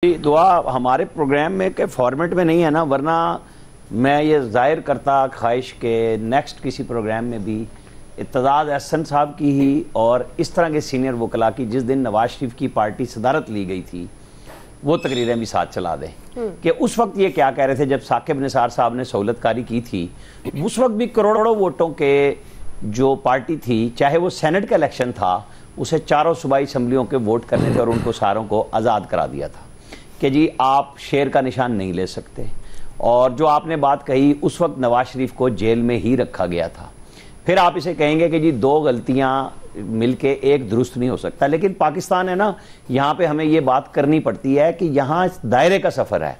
दुआ हमारे प्रोग्राम में के फॉर्मेट में नहीं है ना, वरना मैं ये जाहिर करता ख्वाहिश के नेक्स्ट किसी प्रोग्राम में भी इत्तेजाज अहसन साहब की ही और इस तरह के सीनियर वकला की जिस दिन नवाज शरीफ की पार्टी सदारत ली गई थी वो तकरीरें भी साथ चला दें कि उस वक्त ये क्या कह रहे थे जब साकिब निसार साहब ने सहूलतकारी की थी। उस वक्त भी करोड़ों वोटों के जो पार्टी थी, चाहे वो सेनेट का इलेक्शन था, उसे चारों सूबाई असम्बलियों के वोट करने थे और उनको सारों को आज़ाद करा दिया था कि जी आप शेर का निशान नहीं ले सकते। और जो आपने बात कही उस वक्त नवाज शरीफ को जेल में ही रखा गया था। फिर आप इसे कहेंगे कि जी दो गलतियां मिलके एक दुरुस्त नहीं हो सकता, लेकिन पाकिस्तान है ना, यहाँ पे हमें ये बात करनी पड़ती है कि यहाँ दायरे का सफ़र है,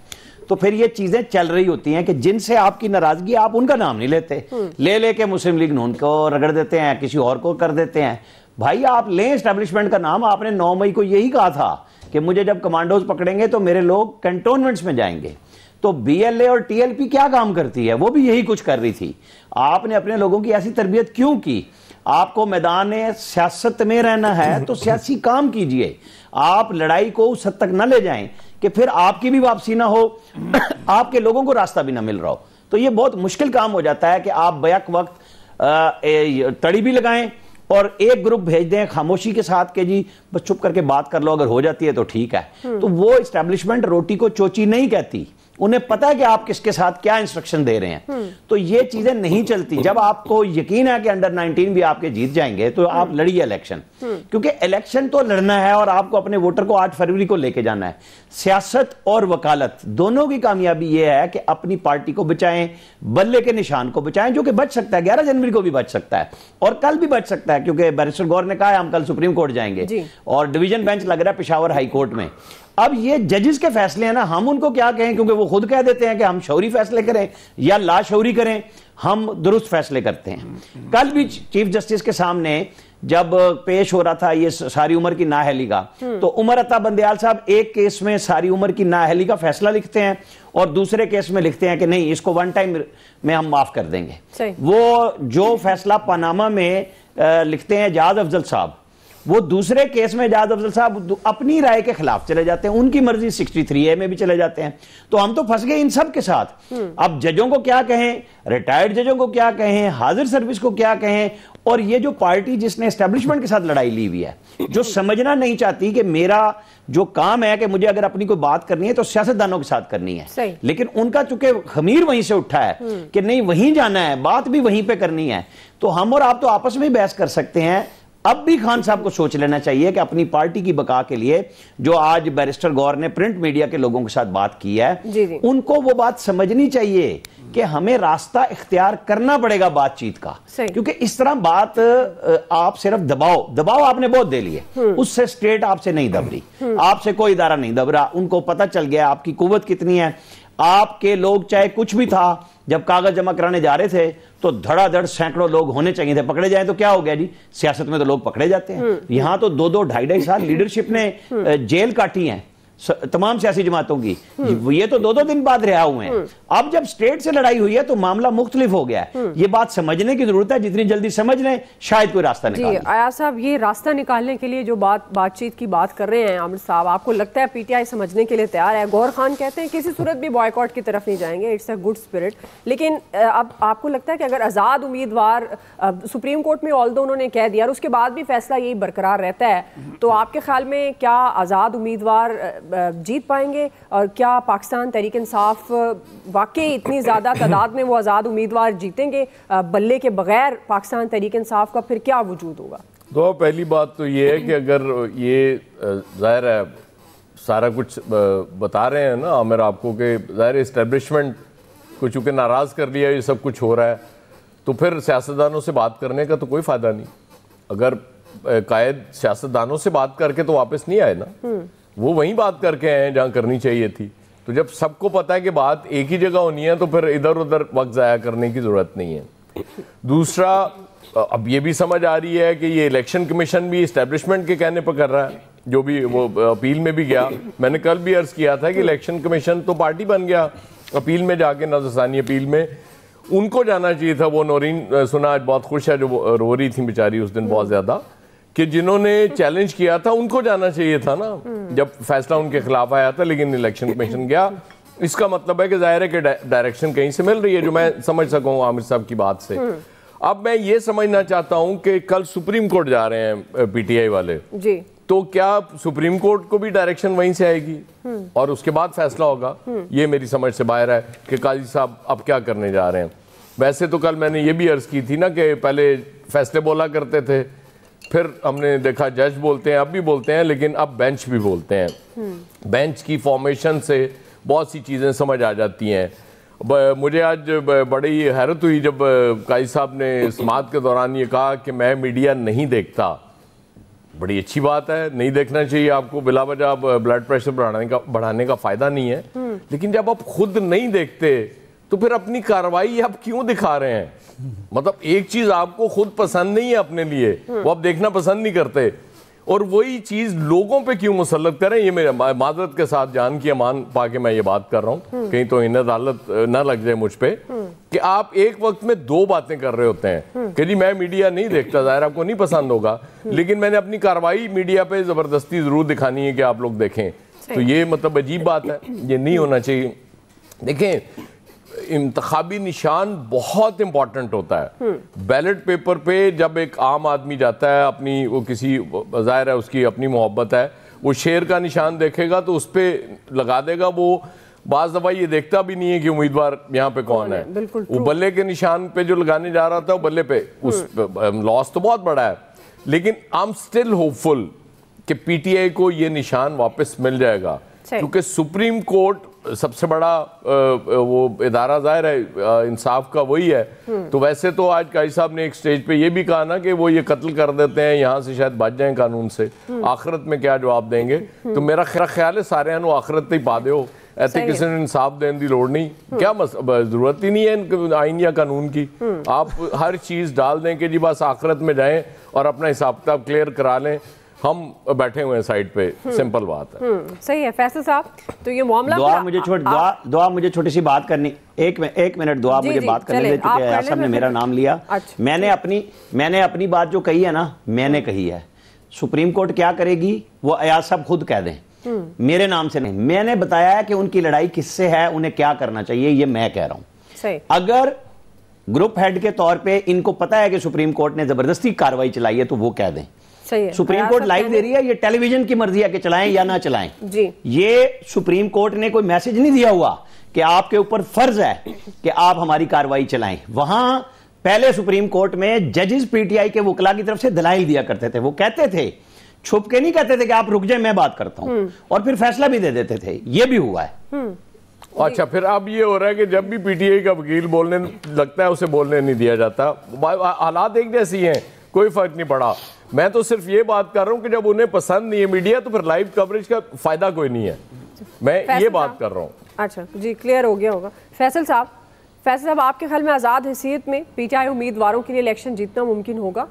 तो फिर ये चीज़ें चल रही होती हैं कि जिनसे आपकी नाराज़गी, आप उनका नाम नहीं लेते, ले लेके मुस्लिम लीग नून को रगड़ देते हैं, किसी और को कर देते हैं। भाई आप लें एस्टेब्लिशमेंट का नाम। आपने 9 मई को यही कहा था कि मुझे जब कमांडोज पकड़ेंगे तो मेरे लोग कैंटोनमेंट्स में जाएंगे। तो बीएलए और टीएलपी क्या काम करती है, वो भी यही कुछ कर रही थी। आपने अपने लोगों की ऐसी तरबियत क्यों की? आपको मैदान सियासत में रहना है तो सियासी काम कीजिए, आप लड़ाई को उस हद तक न ले जाएं कि फिर आपकी भी वापसी ना हो, आपके लोगों को रास्ता भी ना मिल रहा हो। तो ये बहुत मुश्किल काम हो जाता है कि आप बैक वक्त तड़ी भी लगाएं और एक ग्रुप भेज दें खामोशी के साथ के जी बस चुप करके बात कर लो, अगर हो जाती है तो ठीक है। तो वो एस्टेब्लिशमेंट रोटी को चोची नहीं कहती, उन्हें पता है कि आप किसके साथ क्या इंस्ट्रक्शन दे रहे हैं। तो ये चीजें नहीं चलती। जब आपको यकीन है कि अंडर 19 भी आपके जीत जाएंगे तो आप लड़िए इलेक्शन, क्योंकि इलेक्शन तो लड़ना है और आपको अपने वोटर को 8 फरवरी को लेके जाना है। सियासत और वकालत दोनों की कामयाबी ये है कि अपनी पार्टी को बचाएं, बल्ले के निशान को बचाएं, जो कि बच सकता है, 11 जनवरी को भी बच सकता है और कल भी बच सकता है, क्योंकि बैरिस्टर गौर ने कहा है हम कल सुप्रीम कोर्ट जाएंगे और डिवीजन बेंच लग रहा है पेशावर हाई कोर्ट में। अब ये जजेस के फैसले हैं ना, हम उनको क्या कहें, क्योंकि वो खुद कह देते हैं कि हम शौरी फैसले करें या लाशौरी करें, हम दुरुस्त फैसले करते हैं। कल भी चीफ जस्टिस के सामने जब पेश हो रहा था ये सारी उम्र की नाअहली का, तो उमर अता बंदयाल साहब एक केस में सारी उम्र की नाअहली का फैसला लिखते हैं और दूसरे केस में लिखते हैं कि नहीं, इसको 1 टाइम में हम माफ कर देंगे। वो जो फैसला पनामा में लिखते हैं एजाज अफजल साहब, वो दूसरे केस में एजाज अफजल साहब अपनी राय के खिलाफ चले जाते हैं, उनकी मर्जी 63A में भी चले जाते हैं। तो हम तो फंस गए इन सब के साथ। अब जजों को क्या कहें, रिटायर्ड जजों को क्या कहें, हाजिर सर्विस को क्या कहें, और ये जो पार्टी जिसने एस्टेब्लिशमेंट के साथ लड़ाई ली हुई है, जो समझना नहीं चाहती कि मेरा जो काम है कि मुझे अगर अपनी कोई बात करनी है तो सियासतदानों के साथ करनी है, लेकिन उनका चूंकि खमीर वहीं से उठा है कि नहीं वहीं जाना है, बात भी वहीं पे करनी है। तो हम और आप तो आपस में बहस कर सकते हैं। अब भी खान साहब को सोच लेना चाहिए कि अपनी पार्टी की बका के लिए जो आज बैरिस्टर गौर ने प्रिंट मीडिया के लोगों के साथ बात की है, उनको वो बात समझनी चाहिए कि हमें रास्ता इख्तियार करना पड़ेगा बातचीत का, क्योंकि इस तरह बात आप सिर्फ दबाव आपने बहुत दे लिए, उससे स्टेट आपसे नहीं दब रही, आपसे कोई इदारा नहीं दब रहा। उनको पता चल गया आपकी कुव्वत कितनी है। आपके लोग चाहे कुछ भी था, जब कागज जमा कराने जा रहे थे तो धड़ाधड़ सैकड़ों लोग होने चाहिए थे, पकड़े जाए तो क्या हो गया जी, सियासत में तो लोग पकड़े जाते हैं। यहां तो 2-2, 2.5 साल लीडरशिप ने जेल काटी है तमाम सियासी जमातों की, ये तो 2-2 दिन बाद रिहा हुए हैं। अब जब स्टेट से लड़ाई हुई है तो मामला मुख्तलिफ हो गया है। ये बात समझने की जरूरत है, जितनी जल्दी समझ लें शायद कोई रास्ता निकाल। आया साहब, ये रास्ता निकालने के लिए जो बातचीत की बात कर रहे हैं आमिर साहब, आपको लगता है पीटीआई समझने के लिए तैयार है? गौर खान कहते हैं किसी सूरत भी बॉयकॉट की तरफ नहीं जाएंगे, इट्स अ गुड स्पिरिट, लेकिन अब आपको लगता है कि अगर आज़ाद उम्मीदवार सुप्रीम कोर्ट में ऑल्दो उन्होंने कह दिया और उसके बाद भी फैसला यही बरकरार रहता है, तो आपके ख्याल में क्या आज़ाद उम्मीदवार जीत पाएंगे? और क्या पाकिस्तान तहरीक इंसाफ वाकई इतनी ज़्यादा तादाद में वो आज़ाद उम्मीदवार जीतेंगे? बल्ले के बगैर पाकिस्तान तहरीक इंसाफ का फिर क्या वजूद होगा? तो पहली बात तो ये है कि अगर ये ज़ाहिर है सारा कुछ बता रहे हैं ना आमिर आपको कि ज़ाहिर इस्टेब्लिशमेंट को चूँकि नाराज़ कर लिया, ये सब कुछ हो रहा है, तो फिर सियासतदानों से बात करने का तो कोई फ़ायदा नहीं। अगर कायद सियासतदानों से बात करके तो वापस नहीं आए ना, वो वहीं बात करके आए हैं जहाँ करनी चाहिए थी। तो जब सबको पता है कि बात एक ही जगह होनी है तो फिर इधर उधर वक्त ज़ाया करने की ज़रूरत नहीं है। दूसरा, अब ये भी समझ आ रही है कि ये इलेक्शन कमीशन भी इस्टेब्लिशमेंट के कहने पर कर रहा है, जो भी वो अपील में भी गया। मैंने कल भी अर्ज़ किया था कि इलेक्शन कमीशन तो पार्टी बन गया, अपील में जाके नज़रसानी अपील में उनको जाना चाहिए था। वो नौरीन सुना आज बहुत खुश है, जो रो रही थी बेचारी उस दिन बहुत ज़्यादा, कि जिन्होंने चैलेंज किया था उनको जाना चाहिए था ना, जब फैसला उनके खिलाफ आया था, लेकिन इलेक्शन कमीशन गया। इसका मतलब है कि जाहिर है कि डायरेक्शन कहीं से मिल रही है, जो मैं समझ सकूं आमिर साहब की बात से। अब मैं ये समझना चाहता हूं कि कल सुप्रीम कोर्ट जा रहे हैं पीटीआई वाले जी, तो क्या सुप्रीम कोर्ट को भी डायरेक्शन वहीं से आएगी और उसके बाद फैसला होगा? ये मेरी समझ से बाहर है कि काजी साहब अब क्या करने जा रहे हैं। वैसे तो कल मैंने ये भी अर्ज की थी ना कि पहले फैसले बोला करते थे, फिर हमने देखा जज बोलते हैं, अब भी बोलते हैं, लेकिन अब बेंच भी बोलते हैं। बेंच की फॉर्मेशन से बहुत सी चीज़ें समझ आ जाती हैं। मुझे आज बड़ी हैरत हुई जब काजी साहब ने समाअत के दौरान ये कहा कि मैं मीडिया नहीं देखता। बड़ी अच्छी बात है, नहीं देखना चाहिए आपको, बिला वजह ब्लड प्रेशर बढ़ाने का फ़ायदा नहीं है। लेकिन जब आप खुद नहीं देखते तो फिर अपनी कार्रवाई आप क्यों दिखा रहे हैं? मतलब एक चीज़ आपको खुद पसंद नहीं है अपने लिए, वो आप देखना पसंद नहीं करते, और वही चीज़ लोगों पे क्यों मुसल्लत करें? ये मेरे माजरत के साथ जान की अमान पाके मैं ये बात कर रहा हूँ, कहीं तो इन अदालत ना लग जाए मुझ पे कि आप एक वक्त में दो बातें कर रहे होते हैं कि जी मैं मीडिया नहीं देखता, ज़ाहिर आपको नहीं पसंद होगा, लेकिन मैंने अपनी कार्रवाई मीडिया पे ज़बरदस्ती ज़रूर दिखानी है कि आप लोग देखें। तो ये मतलब अजीब बात है, ये नहीं होना चाहिए। देखें, इंतखाबी निशान बहुत इंपॉर्टेंट होता है। बैलेट पेपर पे जब एक आम आदमी जाता है, अपनी वो किसी ज़ाहिर है उसकी अपनी मोहब्बत है, वो शेर का निशान देखेगा तो उस पर लगा देगा। वो बाज़ दफ़ा ये देखता भी नहीं है कि उम्मीदवार यहाँ पे कौन है। वो बल्ले के निशान पे जो लगाने जा रहा था, वो बल्ले पे, उस लॉस तो बहुत बड़ा है, लेकिन आई एम स्टिल होपफुल कि पीटीआई को ये निशान वापस मिल जाएगा, क्योंकि सुप्रीम कोर्ट सबसे बड़ा वो इदारा ज़ाहिर है इंसाफ का वही है। तो वैसे तो आज काजी साहब ने एक स्टेज पे ये भी कहा ना कि वो ये कत्ल कर देते हैं, यहाँ से शायद बच जाएं कानून से, आखिरत में क्या जवाब देंगे? तो मेरा ख्याल है सारे आखिरत ही पा दो, ऐसे किसी ने इंसाफ देने की लोड़ नहीं। क्या जरूरत ही नहीं है आइन या कानून की, आप हर चीज़ डाल दें कि जी बस आखिरत में जाएं और अपना हिसाब किताब क्लियर करा लें, हम बैठे हुए हैं साइड पे, सिंपल बात है। सही है फैसल साहब। तो ये मामला दुआ मुझे छोटी सी बात करनी, एक मिनट दुआ मुझे बात करने दे, चूंकि आसम ने मेरा नाम लिया। मैंने अपनी बात जो कही है ना, मैंने कही है, सुप्रीम कोर्ट क्या करेगी वो अयाज साहब खुद कह दें, मेरे नाम से नहीं। मैंने बताया है कि उनकी लड़ाई किससे है, उन्हें क्या करना चाहिए, ये मैं कह रहा हूं। अगर ग्रुप हेड के तौर पे इनको पता है कि सुप्रीम कोर्ट ने जबरदस्ती कार्रवाई चलाई है तो वो कह दें। सुप्रीम कोर्ट लाइव दे रही है, ये टेलीविजन की मर्जी है कि चलाएं या ना चलाएं जी। ये सुप्रीम कोर्ट ने कोई मैसेज नहीं दिया हुआ कि आपके ऊपर फर्ज है कि आप हमारी कार्रवाई चलाएं। वहां पहले सुप्रीम कोर्ट में जजेस पीटीआई के वकला की तरफ से दलाइल दिया करते थे, वो कहते थे, छुप के नहीं कहते थे कि आप रुक जाए मैं बात करता हूं, और फिर फैसला भी दे देते थे। ये भी हुआ है। अच्छा, फिर अब ये हो रहा है कि जब भी पीटीआई का वकील बोलने लगता है उसे बोलने नहीं दिया जाता। हालात एक जैसी हैं, कोई फर्क नहीं पड़ा। मैं तो सिर्फ ये बात कर रहा हूं कि जब उन्हें पसंद नहीं है मीडिया तो फिर लाइव कवरेज का फायदा कोई नहीं है, मैं ये बात कर रहा हूं। अच्छा जी, क्लियर हो गया होगा। फैसल साहब, आपके ख्याल में आज़ाद हैसियत में पीटीआई उम्मीदवारों के लिए इलेक्शन जीतना मुमकिन होगा?